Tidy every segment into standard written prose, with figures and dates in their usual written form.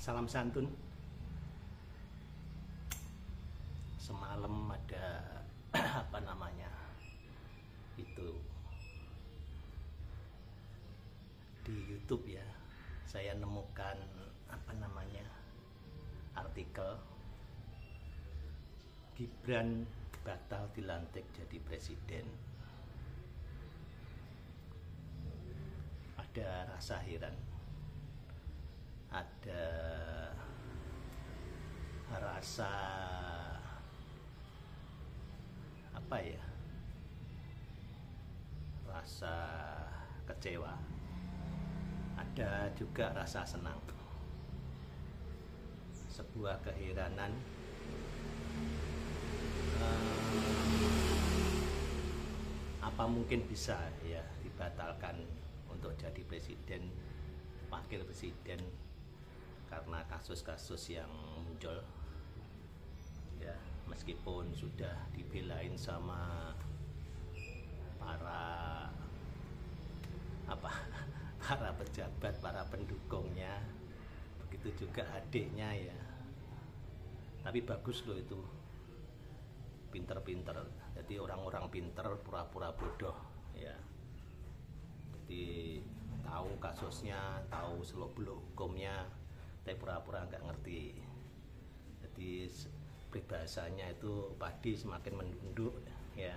Salam santun. Semalam ada apa namanya itu di YouTube ya, saya nemukan apa namanya artikel Gibran batal dilantik jadi presiden. Ada rasa heran, ada rasa apa ya, rasa kecewa, ada juga rasa senang, sebuah keheranan. Apa mungkin bisa ya dibatalkan untuk jadi presiden, wakil presiden, karena kasus-kasus yang muncul ya, meskipun sudah dibelain sama para pejabat, para pendukungnya, begitu juga adiknya ya. Tapi bagus loh itu, pinter-pinter. Jadi orang-orang pinter pura-pura bodoh ya. Jadi tahu kasusnya, tahu seluk-beluk hukumnya, tapi pura-pura nggak ngerti. Jadi peribahasanya itu padi semakin menunduk ya,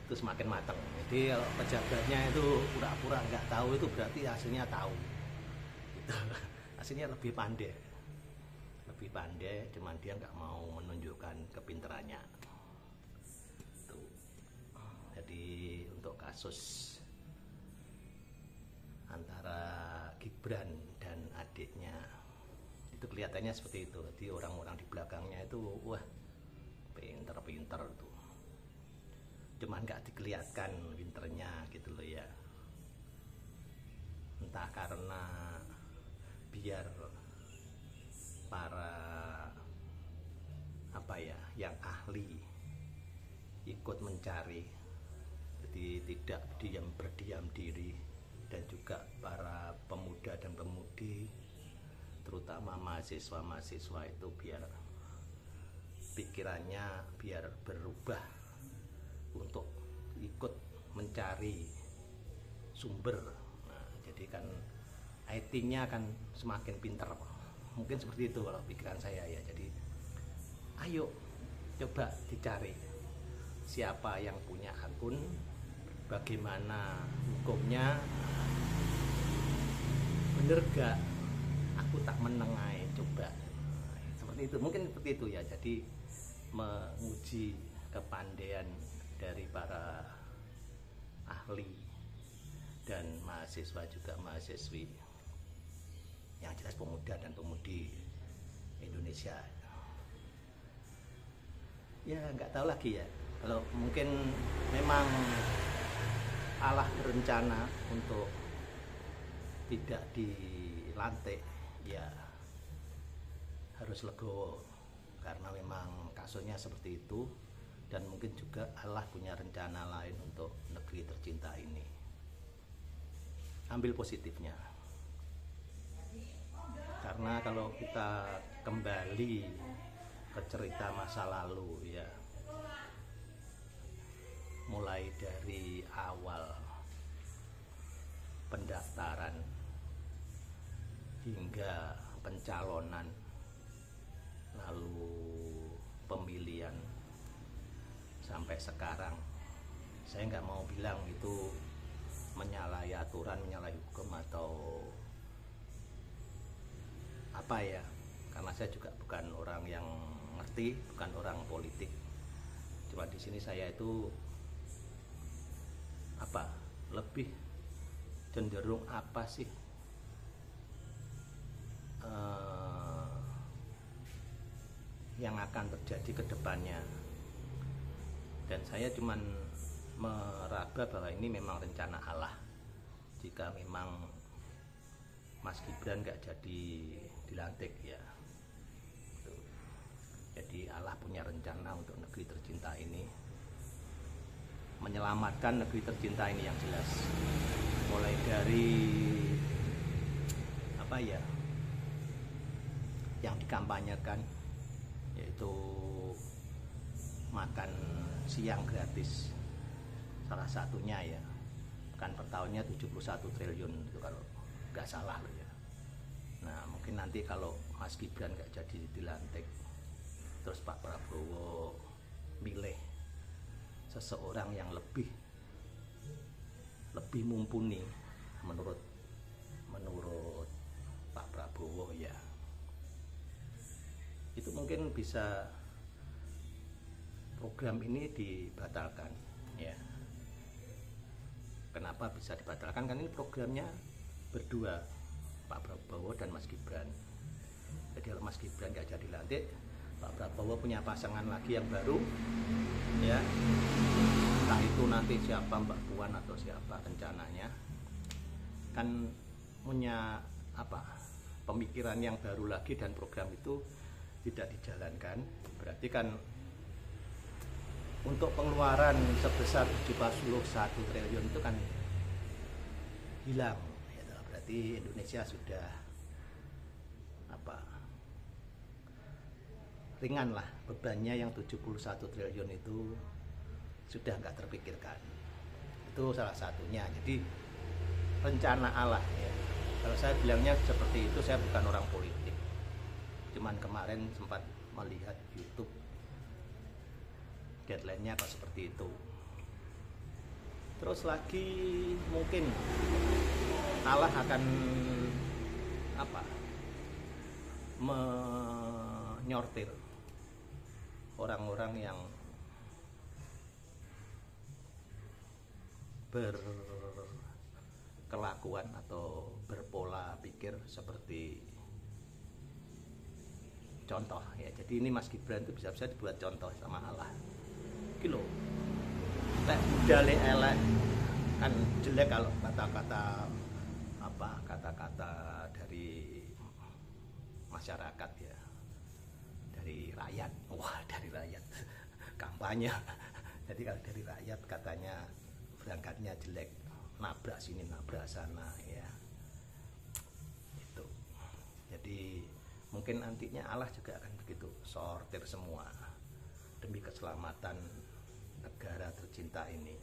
itu semakin matang. Jadi kalau pejabatnya itu pura-pura nggak tahu, itu berarti hasilnya tahu gitu. Hasilnya lebih pandai, cuman dia nggak mau menunjukkan kepinterannya tuh. Jadi untuk kasus antara Gibran dan adiknya itu kelihatannya seperti itu. Jadi orang-orang di belakangnya itu wah pinter-pinter tuh, cuman nggak dikelihatkan pinternya gitu loh ya. Entah karena biar para apa ya, yang ahli ikut mencari, jadi tidak berdiam diri, dan juga para pemuda dan pemudi, terutama mahasiswa itu biar pikirannya biar berubah untuk ikut mencari sumber. Nah, jadi kan IT-nya akan semakin pintar, mungkin seperti itu kalau pikiran saya ya. Jadi ayo coba dicari siapa yang punya akun, bagaimana hukumnya, bener gak aku tak menengai, coba seperti itu, mungkin seperti itu ya. Jadi menguji kepandaian dari para ahli dan mahasiswa juga mahasiswi, yang jelas pemuda dan pemudi Indonesia ya. Nggak tahu lagi ya, kalau mungkin memang Allah berencana untuk tidak dilantik ya, harus legowo karena memang kasusnya seperti itu. Dan mungkin juga Allah punya rencana lain untuk negeri tercinta ini. Ambil positifnya, karena kalau kita kembali ke cerita masa lalu ya, mulai dari awal pendaftaran hingga pencalonan, lalu pemilihan sampai sekarang, saya nggak mau bilang itu menyalahi aturan, menyalahi hukum atau apa ya, karena saya juga bukan orang yang ngerti, bukan orang politik. Cuma di sini saya itu apa, lebih cenderung apa sih yang akan terjadi ke depannya. Dan saya cuman meraba bahwa ini memang rencana Allah. Jika memang Mas Gibran nggak jadi dilantik ya, jadi Allah punya rencana untuk negeri tercinta ini, menyelamatkan negeri tercinta ini yang jelas. Mulai dari apa ya, yang dikampanyekan, yaitu makan siang gratis, salah satunya ya, kan per tahunnya 71 triliun itu kalau nggak salah loh ya. Nah mungkin nanti kalau Mas Gibran nggak jadi dilantik, terus Pak Prabowo milih seseorang yang lebih mumpuni menurut Pak Prabowo ya, itu mungkin bisa program ini dibatalkan ya. Kenapa bisa dibatalkan? Kan ini programnya berdua, Pak Prabowo dan Mas Gibran. Jadi kalau Mas Gibran nggak jadi lantik, Pak Prabowo punya pasangan lagi yang baru ya, entah itu nanti siapa, Mbak Puan atau siapa, rencananya kan punya pemikiran yang baru lagi, dan program itu tidak dijalankan. Berarti kan untuk pengeluaran sebesar 71 triliun itu kan hilang ya. Berarti Indonesia sudah ringan lah bebannya, yang 71 triliun itu sudah nggak terpikirkan. Itu salah satunya. Jadi rencana Allah ya. Kalau saya bilangnya seperti itu, saya bukan orang politik, cuman kemarin sempat melihat YouTube, deadline-nya kok seperti itu. Terus lagi mungkin Allah akan menyortir orang-orang yang berkelakuan atau berpola pikir seperti contoh ya. Jadi ini Mas Gibran itu bisa dibuat contoh sama Allah. Kilo lek budale elek kan jelek kalau kata-kata dari masyarakat ya, dari rakyat. Wah, dari rakyat kampanye. Jadi kalau dari rakyat katanya berangkatnya jelek, nabrak sini nabrak sana ya, itu. Jadi mungkin nantinya Allah juga akan begitu, sortir semua demi keselamatan negara tercinta ini.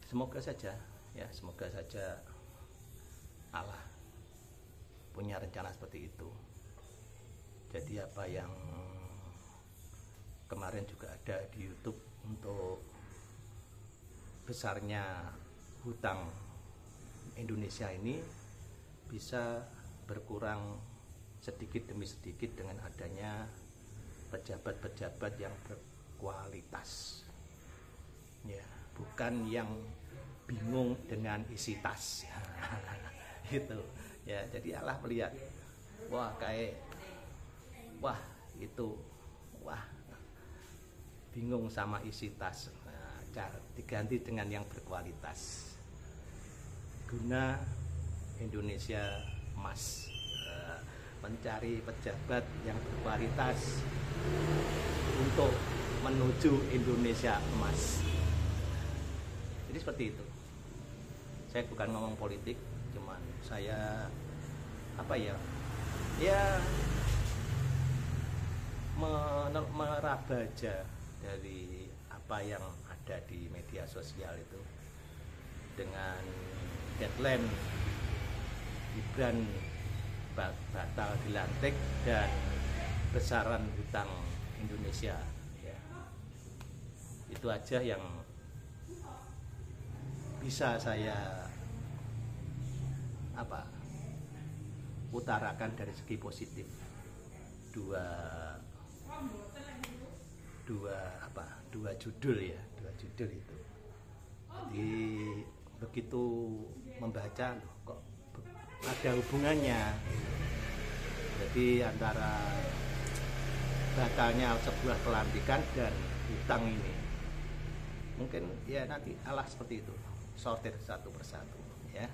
Semoga saja ya, semoga saja Allah punya rencana seperti itu. Jadi apa yang kemarin juga ada di YouTube untuk besarnya hutang Indonesia ini bisa berkurang sedikit demi sedikit dengan adanya pejabat-pejabat yang berkualitas ya, bukan yang bingung dengan isi tas gitu ya. Jadi Allah melihat, bingung sama isi tas, diganti dengan yang berkualitas guna Indonesia emas. Mencari pejabat yang berkualitas untuk menuju Indonesia emas. Jadi seperti itu. Saya bukan ngomong politik, cuman saya meraba aja dari apa yang ada di media sosial itu, dengan deadline Gibran batal dilantik dan besaran hutang Indonesia ya. Itu aja yang bisa saya utarakan dari segi positif. Dua judul ya, dua judul itu. Jadi begitu membaca, kok ada hubungannya. Jadi antara batalnya sebuah pelantikan dan hutang ini, mungkin ya nanti Allah seperti itu, sortir satu persatu ya.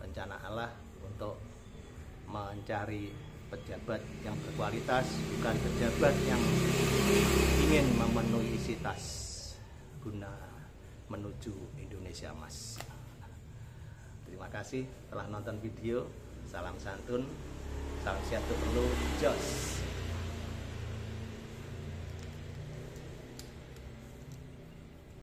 Rencana Allah untuk mencari pejabat yang berkualitas, bukan pejabat yang ingin memenuhi isi tas guna menuju Indonesia emas. Terima kasih telah nonton video. Salam santun. sanksi itu perlu jos.